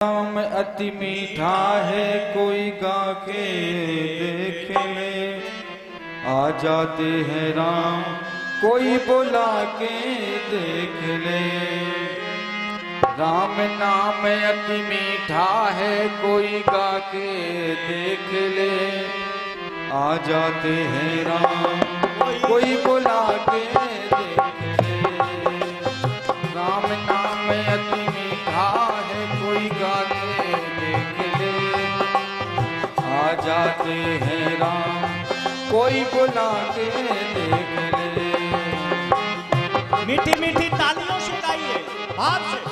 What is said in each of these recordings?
नाम अति मीठा है, कोई गा के देख ले। आ जाते हैं राम, कोई बुला के देख ले। राम नाम अति मीठा है, कोई गा के देख ले। आ जाते हैं राम, कोई बुला के देख ले। राम नाम अति मीठा है, कोई गा के देख ले। आ जाते हैं राम, कोई बुला के देख ले। मीठी मीठी तालियों से गाइए, भाव से।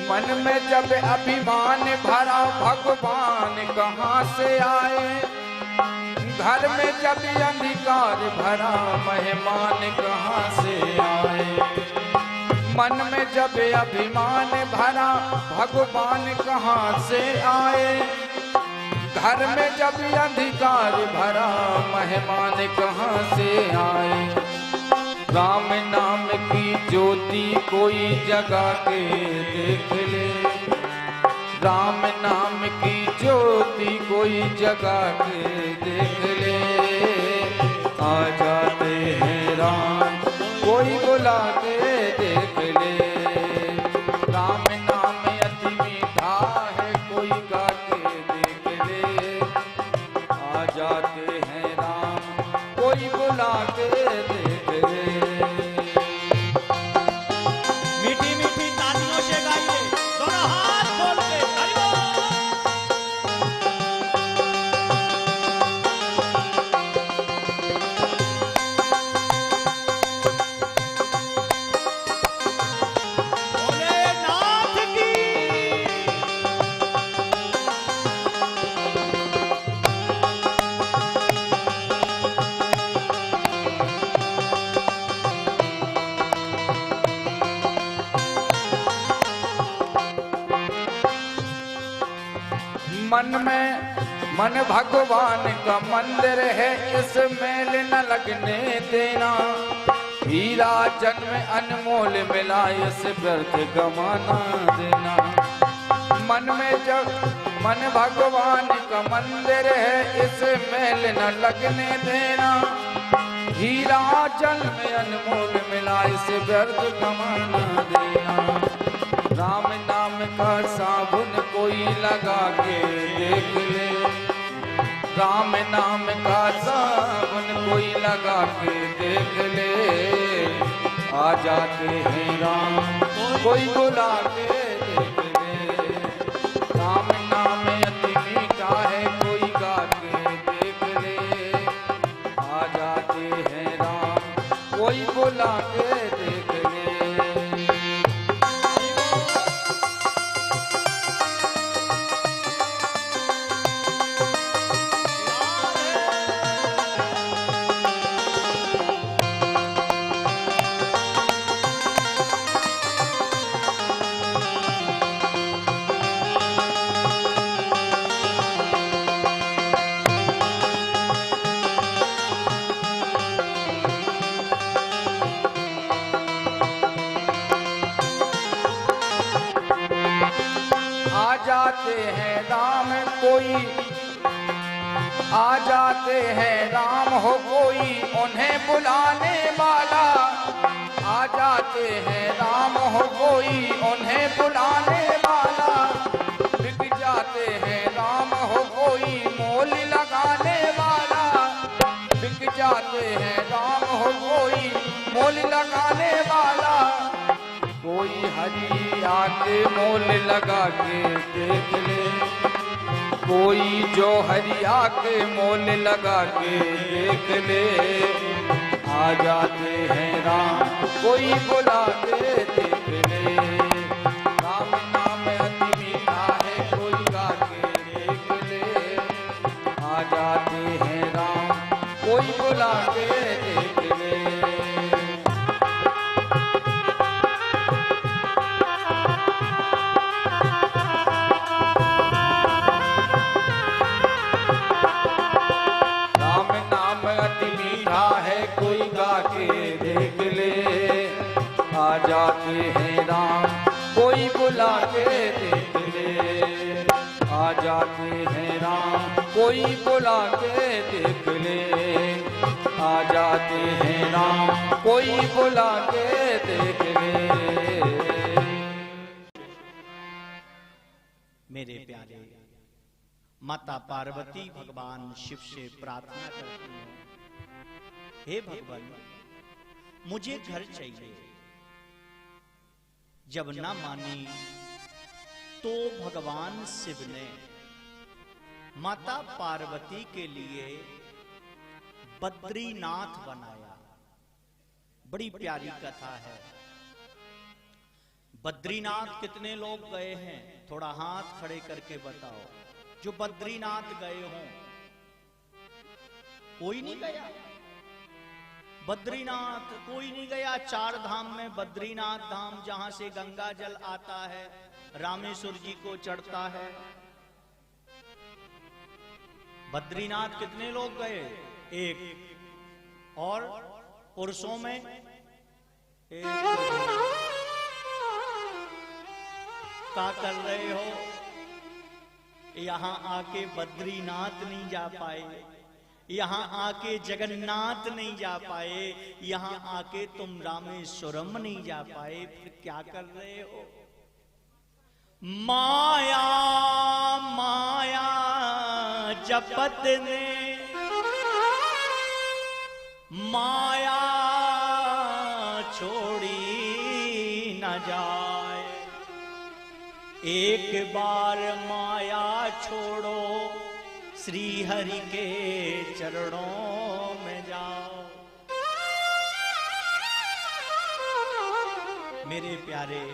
मन में जब अभिमान भरा, भगवान कहाँ से आए। घर में जब अंधकार भरा, मेहमान कहाँ से आए। मन में जब अभिमान भरा, भगवान कहाँ से आए। घर में जब अंधकार भरा, मेहमान कहाँ से आए। राम नाम की ज्योति कोई जगा के देख ले। राम नाम की ज्योति कोई जगा के देख ले। आ जाते हैं राम, कोई बुला के देख ले। राम नाम अति मीठा है, कोई गा के देख ले। आ जाते हैं राम, कोई बुला के देख ले। मीठी मीठी तालियों से गाइए, दोनों हाथ खोल के। हरि बोल। भोलेनाथ की। मन भगवान का मंदिर है, इस मेल न लगने देना। हीरा जन्म अनमोल मिला, इस व्यर्थ गवाना देना। मन भगवान का मंदिर है, इस मेल न लगने देना। हीरा जन्म अनमोल मिला, इस व्यर्थ गवाना देना। राम नाम का साबुन कोई लगा के देख ले। राम नाम का साबुन कोई लगा के देख ले। आ जाते हैं राम, कोई बुला के देख ले। राम नाम अति मीठा है, कोई गा के देख ले। आ जाते हैं राम, कोई बुला के देख ले। आ जाते हैं राम कोई, आ जाते हैं राम हो कोई उन्हें बुलाने वाला। आ जाते हैं राम हो कोई उन्हें बुलाने वाला। बिक जाते हैं राम हो कोई मोल लगाने वाला। बिक जाते हैं राम हो कोई मोल लगाने वाला। कोई हरि आके मोल लगा के देख ले। कोई जो हरि आके मोल लगा के देख ले। आ जाते हैं राम, कोई बुला के देख ले। राम नाम अति मीठा है, कोई गा के देख ले। आ जाते हैं राम, कोई बुला के देख ले। राम नाम अति मीठा है कोई गा के देख ले, आ जाते हैं राम कोई बुला के देख ले, आ जाते हैं राम कोई बुला के देख ले, आ जाते हैं राम कोई बुला के देख ले। मेरे प्यारे, माता पार्वती भगवान शिव से प्रार्थना करती है, हे भगवान मुझे घर चाहिए। जब ना मानी तो भगवान शिव ने माता पार्वती के लिए बद्रीनाथ बनाया। बड़ी प्यारी कथा है। बद्रीनाथ कितने लोग गए हैं? थोड़ा हाथ खड़े करके बताओ जो बद्रीनाथ गए हों। कोई नहीं गया बद्रीनाथ, कोई नहीं गया। 4 धाम में बद्रीनाथ धाम, जहां से गंगा जल आता है, रामेश्वर जी को चढ़ता है। बद्रीनाथ कितने लोग गए? 1। और पुरुषों में 1। क्या कर रहे हो? यहां आके बद्रीनाथ नहीं जा पाए, यहां आके जगन्नाथ नहीं जा पाए, यहां आके तुम रामेश्वरम नहीं जा पाए, फिर क्या कर रहे हो? माया माया जपत ने माया छोड़ी न जाए। एक बार माया छोड़ो, श्री हरि के चरणों में जाओ। मेरे प्यारे,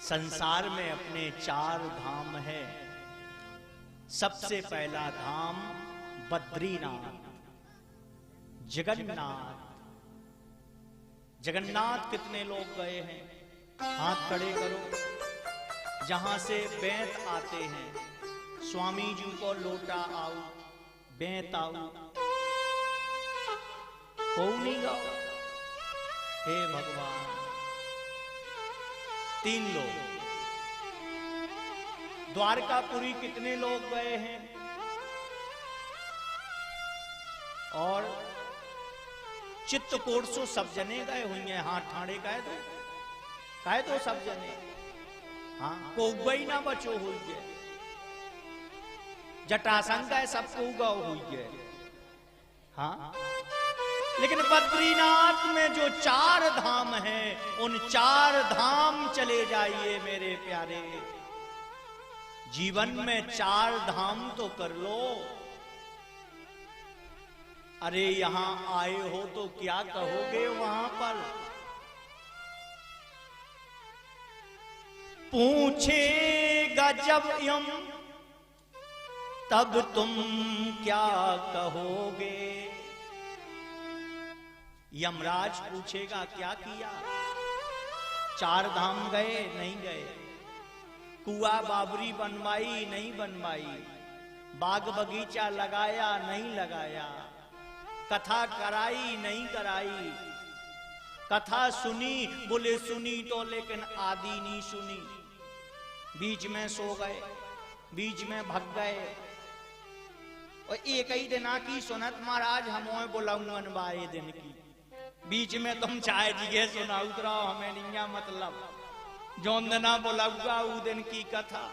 संसार में अपने 4 धाम है। सबसे पहला धाम बद्रीनाथ, जगन्नाथ। जगन्नाथ कितने लोग गए हैं? हाथ खड़े करो। जहां से बेंत आते हैं, स्वामी जी को लोटा आओ, बेंत आओ, नहीं गाओ। हे भगवान, 3 लोग। द्वारकापुरी कितने लोग गए हैं? और चित्तकूट से सब जने गए हुए हैं। हाथ ठाणे कहे तो सब जने। हाँ, कोई ना बचो हुई है। जटाशंकर है, सबको उगाओ हुई है। हाँ, लेकिन बद्रीनाथ में जो 4 धाम हैं, उन 4 धाम चले जाइए मेरे प्यारे। जीवन में 4 धाम तो कर लो। अरे यहां आए हो तो क्या कहोगे वहां पर? पूछेगा जब यम, तब तुम क्या कहोगे? यमराज पूछेगा क्या किया? 4 धाम गए, नहीं गए। कुआ बाबरी बनवाई, नहीं बनवाई। बाग बगीचा लगाया, नहीं लगाया। कथा कराई, नहीं कराई। कथा सुनी, बोले सुनी तो लेकिन आदि नहीं सुनी। बीच में सो गए, बीच में भग गए। और एक ही दिन की सुनत महाराज हम बोलाऊंगन बाए दिन की। बीच में तुम चाहे जिगे सुनाऊ रहो, हमें नहीं मतलब। जौन दिना बोलाऊगा उ दिन की कथा,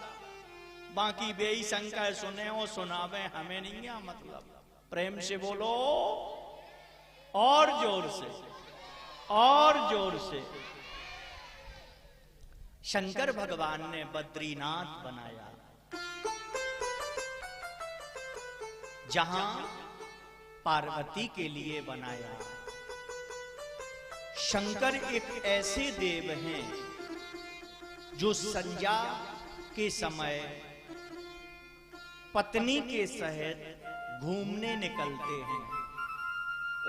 बाकी बेई शंकर सुने और सुनावे, हमें नहीं मतलब। प्रेम से बोलो, और जोर से, और जोर से। शंकर भगवान ने बद्रीनाथ बनाया, जहां पार्वती के लिए बनाया। शंकर एक ऐसे देव हैं जो संध्या के समय पत्नी के सहित घूमने निकलते हैं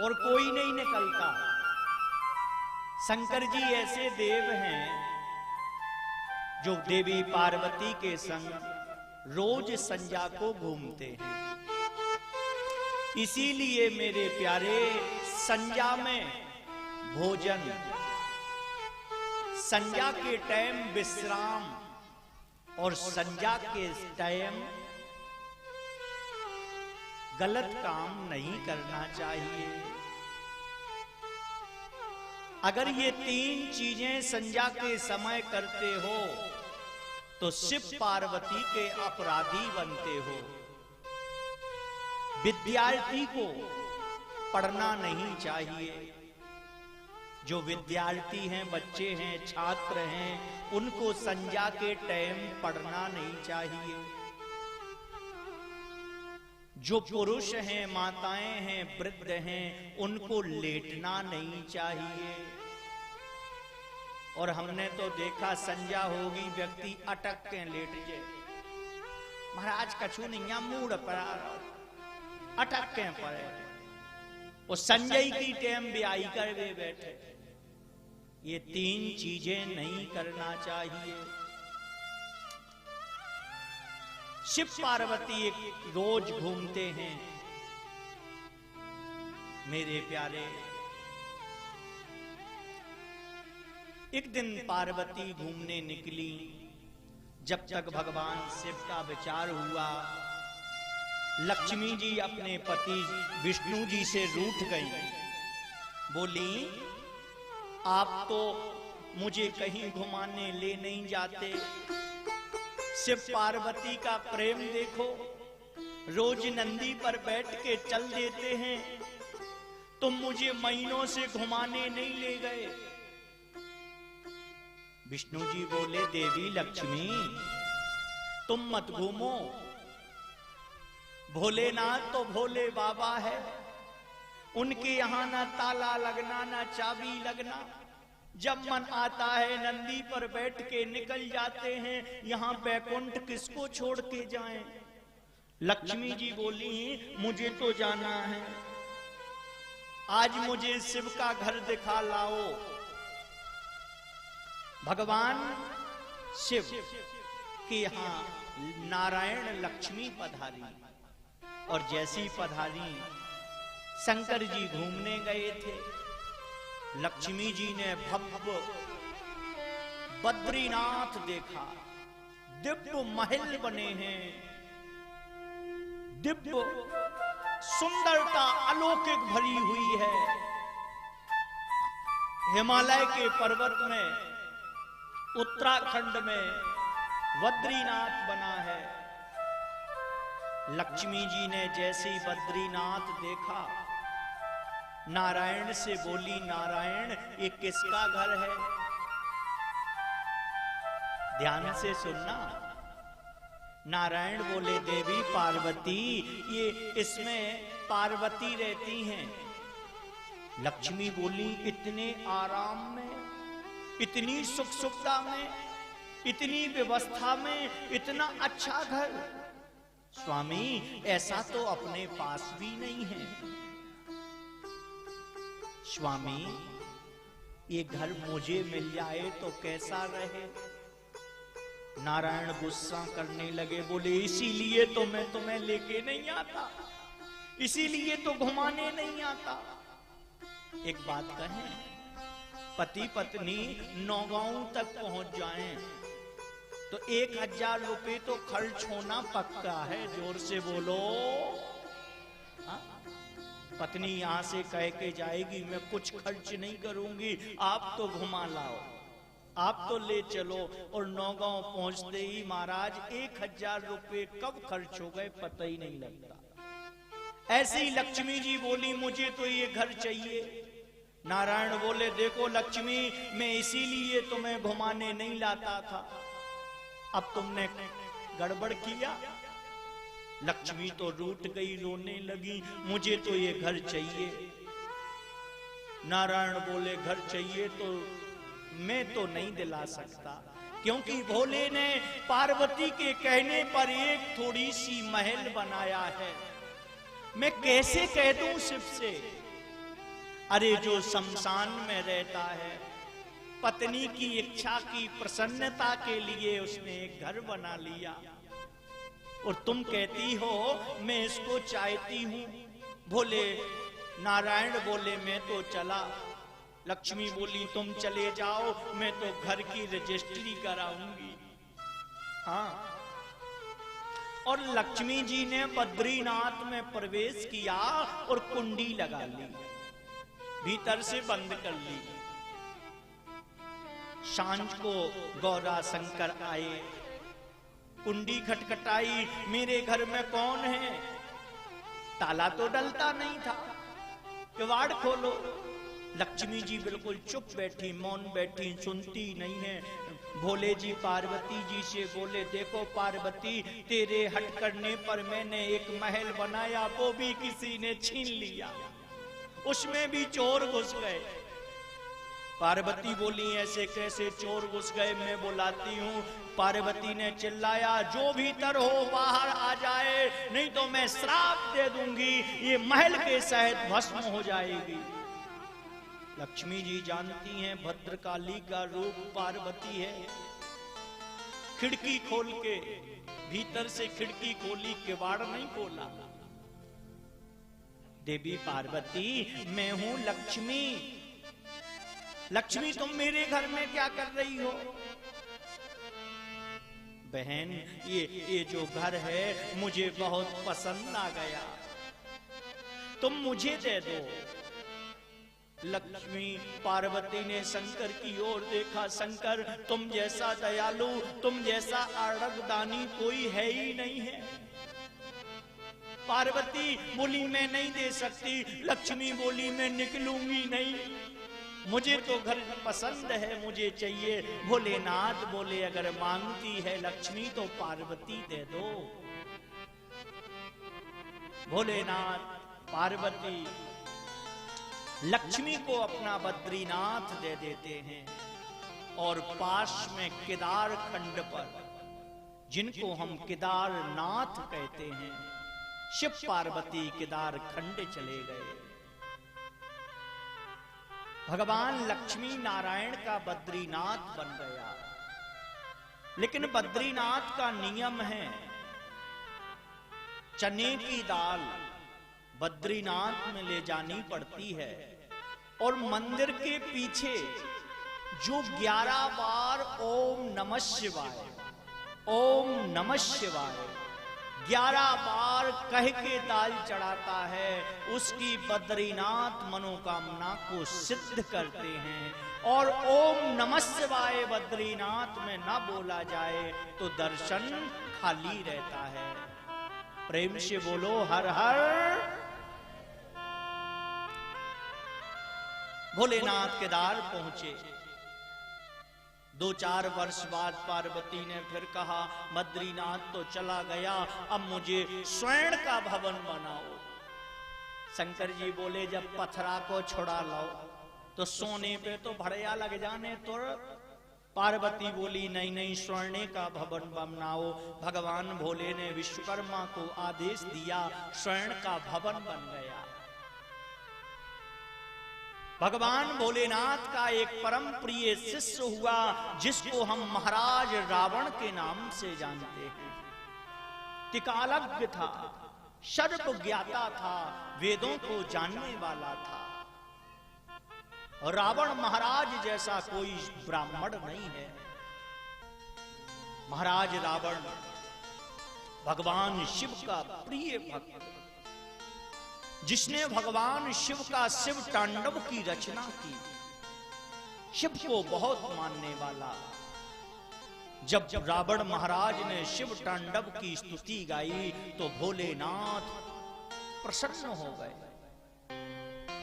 और कोई नहीं निकलता। शंकर जी ऐसे देव हैं जो देवी पार्वती के संग रोज संध्या को घूमते हैं। इसीलिए मेरे प्यारे संध्या में भोजन, संध्या के टाइम विश्राम और संध्या के टाइम गलत काम नहीं करना चाहिए। अगर ये तीन चीजें संध्या के समय करते हो तो शिव पार्वती के अपराधी बनते हो। विद्यार्थी को पढ़ना नहीं चाहिए। जो विद्यार्थी हैं, बच्चे हैं, छात्र हैं, उनको संध्या के टाइम पढ़ना नहीं चाहिए। जो पुरुष हैं, माताएं हैं, वृद्ध हैं, उनको लेटना नहीं चाहिए। और हमने तो देखा संध्या होगी, व्यक्ति अटक के लेट जाए, महाराज कछु नहीं मूड पर अटक के पड़े। वो संजय की टाइम भी आई कर वे बैठे। ये तीन चीजें नहीं करना चाहिए। शिव पार्वती एक रोज घूमते हैं। मेरे प्यारे, एक दिन पार्वती घूमने निकली। जब तक भगवान शिव का विचार हुआ, लक्ष्मी जी अपने पति विष्णु जी से रूठ गई। बोली, आप तो मुझे कहीं घुमाने ले नहीं जाते। शिव पार्वती का प्रेम देखो, रोज नंदी पर बैठ के चल देते हैं, तुम मुझे महीनों से घुमाने नहीं ले गए। विष्णु जी बोले, देवी लक्ष्मी तुम मत घूमो। भोलेनाथ तो भोले बाबा है, उनके यहां ना ताला लगना ना चाबी लगना। जब मन आता है नंदी पर बैठ के निकल जाते हैं। यहां बैकुंठ किसको छोड़ के जाएं? लक्ष्मी जी बोली, मुझे तो जाना है, आज मुझे शिव का घर दिखा लाओ। भगवान शिव के यहां नारायण लक्ष्मी पधारी, और जैसी पधारी शंकर जी घूमने गए थे। लक्ष्मी जी ने भव्य बद्रीनाथ देखा। दिव्य महल बने हैं, दिव्य सुंदरता अलौकिक भरी हुई है। हिमालय के पर्वत में, उत्तराखंड में बद्रीनाथ बना है। लक्ष्मी जी ने जैसे ही बद्रीनाथ देखा, नारायण से बोली, नारायण ये किसका घर है? ध्यान से सुनना। नारायण बोले, देवी पार्वती, ये इसमें पार्वती रहती हैं। लक्ष्मी बोली, इतने आराम में, इतनी सुख सुविधा में, इतनी व्यवस्था में, इतना अच्छा घर। स्वामी, ऐसा तो अपने पास भी नहीं है। स्वामी, ये घर मुझे मिल जाए तो कैसा रहे? नारायण गुस्सा करने लगे, बोले, इसीलिए तो मैं तुम्हें लेके नहीं आता, इसीलिए तो घुमाने नहीं आता। एक बात कहें, पति पत्नी नौगांव तक पहुंच जाएं तो 1000 रुपए तो खर्च होना पक्का है। जोर से बोलो। पत्नी यहां से कह के जाएगी, मैं कुछ खर्च नहीं करूंगी, आप तो घुमा लाओ, आप तो ले चलो। और नौगांव पहुंचते ही महाराज 1000 रुपए कब खर्च हो गए पता ही नहीं लगता। ऐसी ही लक्ष्मी जी बोली, मुझे तो ये घर चाहिए। नारायण बोले, देखो लक्ष्मी, मैं इसीलिए तुम्हें घुमाने नहीं लाता था, अब तुमने गड़बड़ किया। लक्ष्मी तो रूठ गई, रोने लगी, मुझे तो ये घर चाहिए। नारायण बोले, घर चाहिए तो मैं तो नहीं दिला सकता, क्योंकि भोले ने पार्वती के कहने पर एक थोड़ी सी महल बनाया है। मैं कैसे कह दूं शिव से? अरे जो शमशान में रहता है, पत्नी की इच्छा की प्रसन्नता के लिए उसने एक घर बना लिया, और तुम कहती हो मैं इसको चाहती हूं। भोले नारायण बोले मैं तो चला। लक्ष्मी बोली तुम चले जाओ, मैं तो घर की रजिस्ट्री कराऊंगी। हाँ, और लक्ष्मी जी ने बद्रीनाथ में प्रवेश किया और कुंडी लगा ली, भीतर से बंद कर ली। सांझ को गौरा शंकर आए, कुंडी खटखटाई, मेरे घर में कौन है? ताला तो डलता नहीं था, किवाड़ खोलो। लक्ष्मी जी बिल्कुल चुप बैठी, मौन बैठी, सुनती नहीं है। भोले जी पार्वती जी से बोले, देखो पार्वती, तेरे हट करने पर मैंने एक महल बनाया, वो भी किसी ने छीन लिया, उसमें भी चोर घुस गए। पार्वती बोली, ऐसे कैसे चोर घुस गए, मैं बुलाती हूँ। पार्वती ने चिल्लाया, जो भीतर हो बाहर आ जाए, नहीं तो मैं श्राप दे दूंगी, ये महल के सहित भस्म हो जाएगी। लक्ष्मी जी जानती हैं भद्रकाली का रूप पार्वती है। खिड़की खोल के, भीतर से खिड़की खोली, किवाड़ नहीं खोला। देवी पार्वती, मैं हूं लक्ष्मी। लक्ष्मी, तुम मेरे घर में क्या कर रही हो? बहन, ये जो घर है मुझे बहुत पसंद आ गया, तुम मुझे दे दो। लक्ष्मी पार्वती ने शंकर की ओर देखा, शंकर तुम जैसा दयालु, तुम जैसा आर्डरदानी कोई है ही नहीं है। पार्वती बोली, मैं नहीं दे सकती। लक्ष्मी बोली, मैं निकलूंगी नहीं, मुझे तो घर पसंद है, मुझे चाहिए। भोलेनाथ बोले, अगर मांगती है लक्ष्मी तो पार्वती दे दो। भोलेनाथ पार्वती लक्ष्मी को अपना बद्रीनाथ दे देते हैं, और पास में केदार खंड पर, जिनको हम केदारनाथ कहते हैं, शिव पार्वती केदार खंड चले गए। भगवान लक्ष्मी नारायण का बद्रीनाथ बन गया। लेकिन बद्रीनाथ का नियम है, चने की दाल बद्रीनाथ में ले जानी पड़ती है, और मंदिर के पीछे जो 11 बार ओम नमः शिवाय, ओम नमः शिवाय 11 बार कह के दाल चढ़ाता है, उसकी बद्रीनाथ मनोकामना को सिद्ध करते हैं। और ओम नमः शिवाय बद्रीनाथ में ना बोला जाए तो दर्शन खाली रहता है। प्रेम से बोलो हर हर। भोलेनाथ केदार पहुंचे। 2-4 वर्ष बाद पार्वती ने फिर कहा, बद्रीनाथ तो चला गया, अब मुझे स्वर्ण का भवन बनाओ। शंकर जी बोले, जब पथरा को छुड़ा लो तो सोने पे तो भड़िया लग जाने तुरंत। पार्वती बोली, नहीं नहीं, स्वर्ण का भवन बनाओ। भगवान भोले ने विश्वकर्मा को आदेश दिया, स्वर्ण का भवन बन गया। भगवान भोलेनाथ का एक परम प्रिय शिष्य हुआ, जिसको हम महाराज रावण के नाम से जानते हैं। त्रिकालज्ञ था, सर्व ज्ञाता था, वेदों को जानने वाला था। रावण महाराज जैसा कोई ब्राह्मण नहीं है। महाराज रावण भगवान शिव का प्रिय भक्त, जिसने भगवान शिव का शिव तांडव की रचना की, शिव को बहुत मानने वाला। जब रावण महाराज ने शिव तांडव की स्तुति गाई तो भोलेनाथ प्रसन्न हो गए।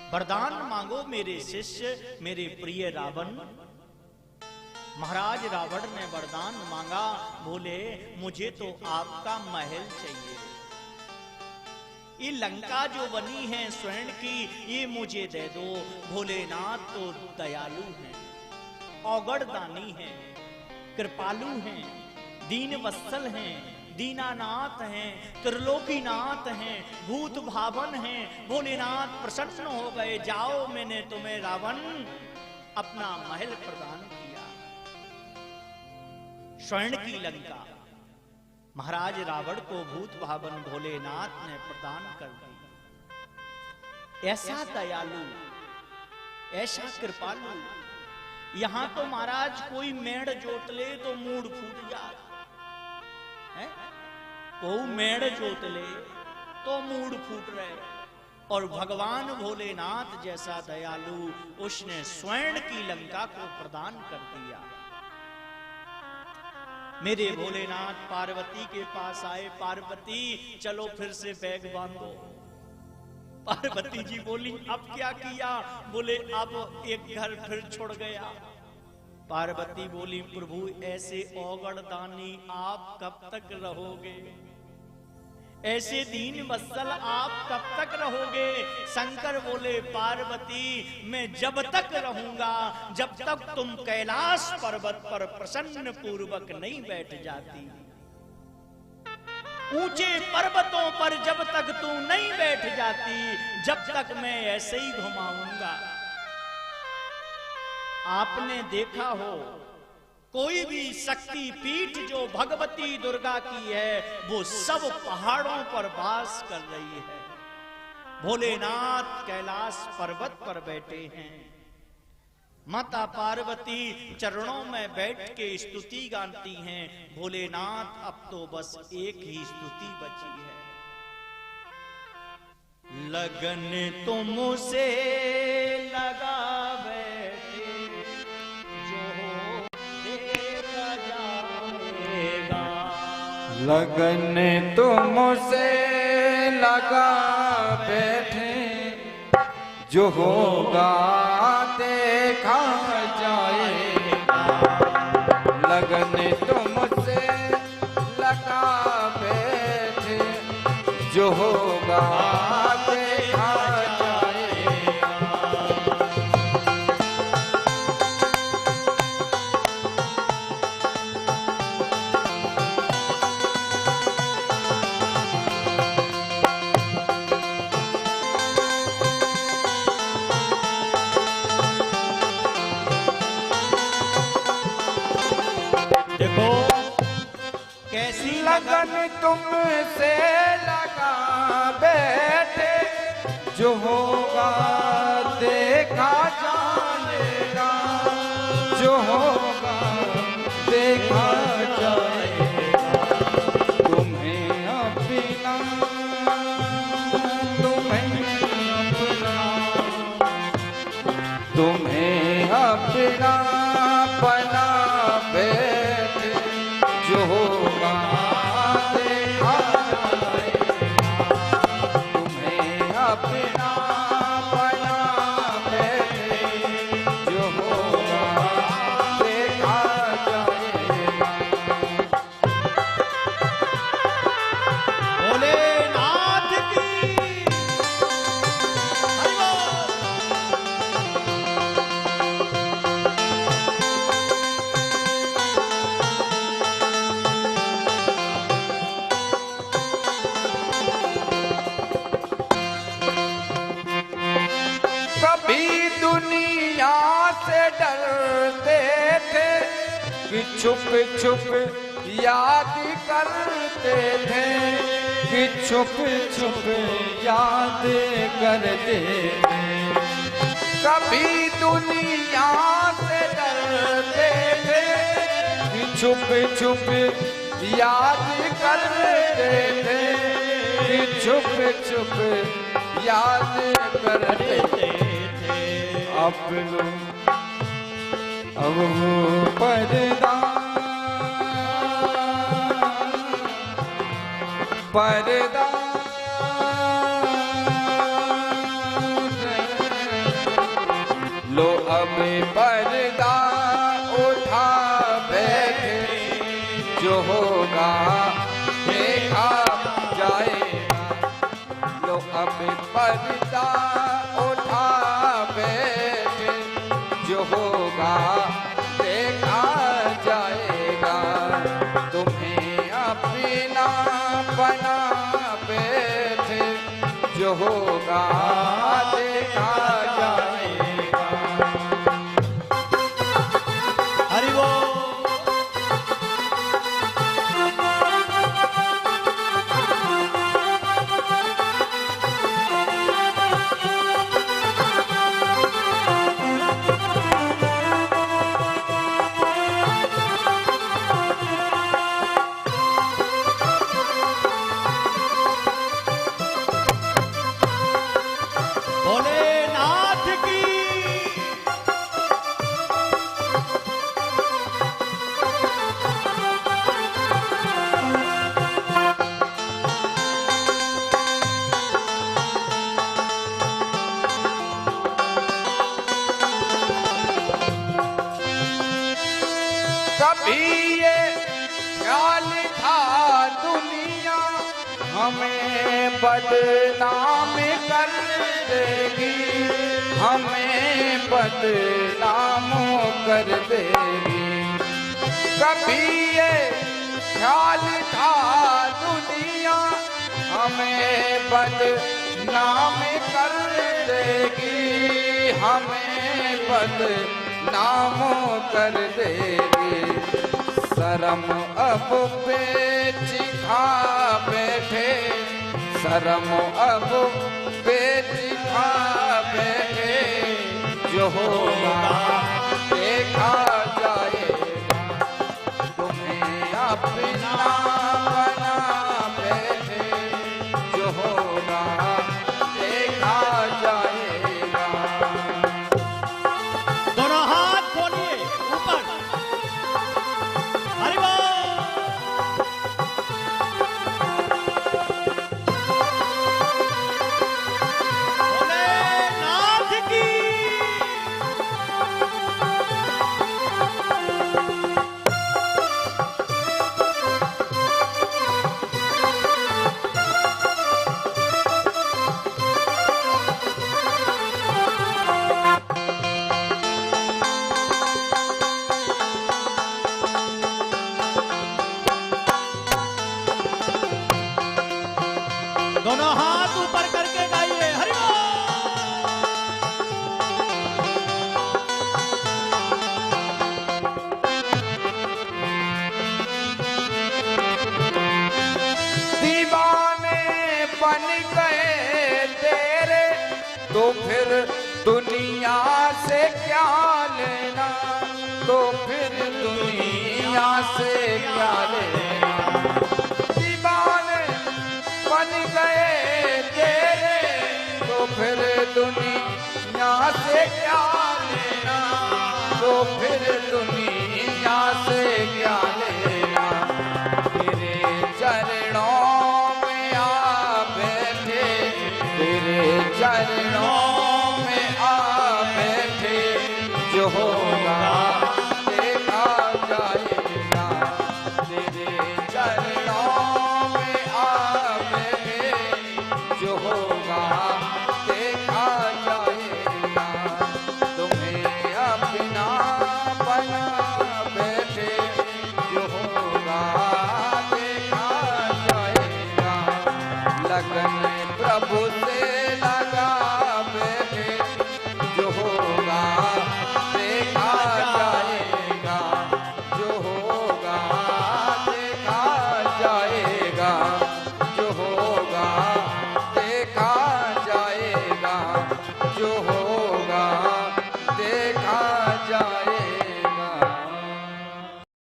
वरदान मांगो मेरे शिष्य, मेरे प्रिय रावण। महाराज रावण ने वरदान मांगा, बोले मुझे तो आपका महल चाहिए, ये लंका जो बनी है स्वर्ण की, ये मुझे दे दो। भोलेनाथ तो दयालु हैं, औगड़दानी हैं, कृपालु हैं, दीन वत्सल हैं, दीनानाथ हैं, त्रिलोकीनाथ हैं, भूत भावन हैं। भोलेनाथ प्रसन्न हो गए, जाओ मैंने तुम्हें रावण अपना महल प्रदान किया, स्वर्ण की लंका। महाराज रावण को भूत भावन भोलेनाथ ने प्रदान कर दी। ऐसा दयालु, ऐसा कृपालु। यहां तो महाराज कोई मेड़ जोत ले तो मूड फूट जाए, कोई मेड़ जोत ले तो मूड फूट रहे। और भगवान भोलेनाथ जैसा दयालु, उसने स्वर्ण की लंका को प्रदान कर दिया। मेरे भोलेनाथ पार्वती के पास आए, पार्वती चलो फिर से बैग बांधो। पार्वती जी बोली अब क्या किया? बोले अब एक घर फिर छोड़ गया। पार्वती बोली प्रभु ऐसे औगण दानी आप कब तक रहोगे? ऐसे दीन वत्सल आप कब तक रहोगे? शंकर बोले पार्वती मैं जब तक रहूंगा जब तक तुम कैलाश पर्वत पर प्रसन्न पूर्वक नहीं बैठ जाती। ऊंचे पर्वतों पर जब तक तू नहीं बैठ जाती, जब तक मैं ऐसे ही घुमाऊंगा। आपने देखा हो कोई भी शक्ति पीठ जो भगवती दुर्गा की है वो सब पहाड़ों पर वास कर रही है। भोलेनाथ कैलाश पर्वत पर बैठे हैं। माता पार्वती चरणों में बैठ के स्तुति गाती हैं। भोलेनाथ अब तो बस एक ही स्तुति बची है। लगन तुमसे लगा बैठे जो देखा जाएगा। लगन तुमसे लगा बैठे जो होगा देखा जाएगा। लगन तुमसे लगा बैठे जो होगा देखा जाएगा। देखो कैसी लगन तुमसे लगा बैठे जो होगा देखा जाएगा। जो होगा देखा जाएगा। तुम्हें अपना बना बैठे जो होगा देखा जाएगा। तुम्हें अपना बना बैठे जो होगा देखा जाएगा। भोलेनाथ की हरि बोल। कभी दुनिया से डरते थे कि छुप छुप याद करते थे। कि छुप छुप याद करते थे। कभी दुनिया से डरते थे कि छुप छुप याद करते थे। कि छुप छुप याद करते थे। अब वो पर्दा लो अब पर्दा उठा बैठे जो होगा देखा जाएगा। लो अब पर्दा उठा बैठे जो होगा देखा जाएगा। तुम्हें अपना बना बैठे जो होगा देखा जाएगा। हरि बोल। बदनाम कर देगी, हमें बदनाम कर देगी। कभी ये ख्याल था दुनिया हमें बदनाम कर देगी, हमें बदनाम कर देगी। शर्म अब बेच खा बैठे, शर्म अब बेच खा बैठे, जो होगा देखा जाएगा। तुम्हें अपना बना बैठे, जो होगा देखा जाएगा। दोनों हाथ खोलिए ऊपर, हरि बोल। भोलेनाथ की। दोनों हाथ ऊपर करके गाइए हरि बोल। दीवाने बन गए तेरे, तो फिर दुनिया से क्या लेना, तो फिर दुनिया से क्या लेना। दीवाने बन गए तेरे, तो फिर दुनिया से क्या लेना, तो फिर दुनिया से क्या लेना। तेरे चरणों में आ बैठे, तेरे चरणों में आ बैठे, जो होगा देखा जाएगा। तेरे चरणों में आ बैठे, जो होगा देखा जाएगा। तुम्हें अपना बना बैठे, जो होगा देखा जाएगा। लगन प्रभु से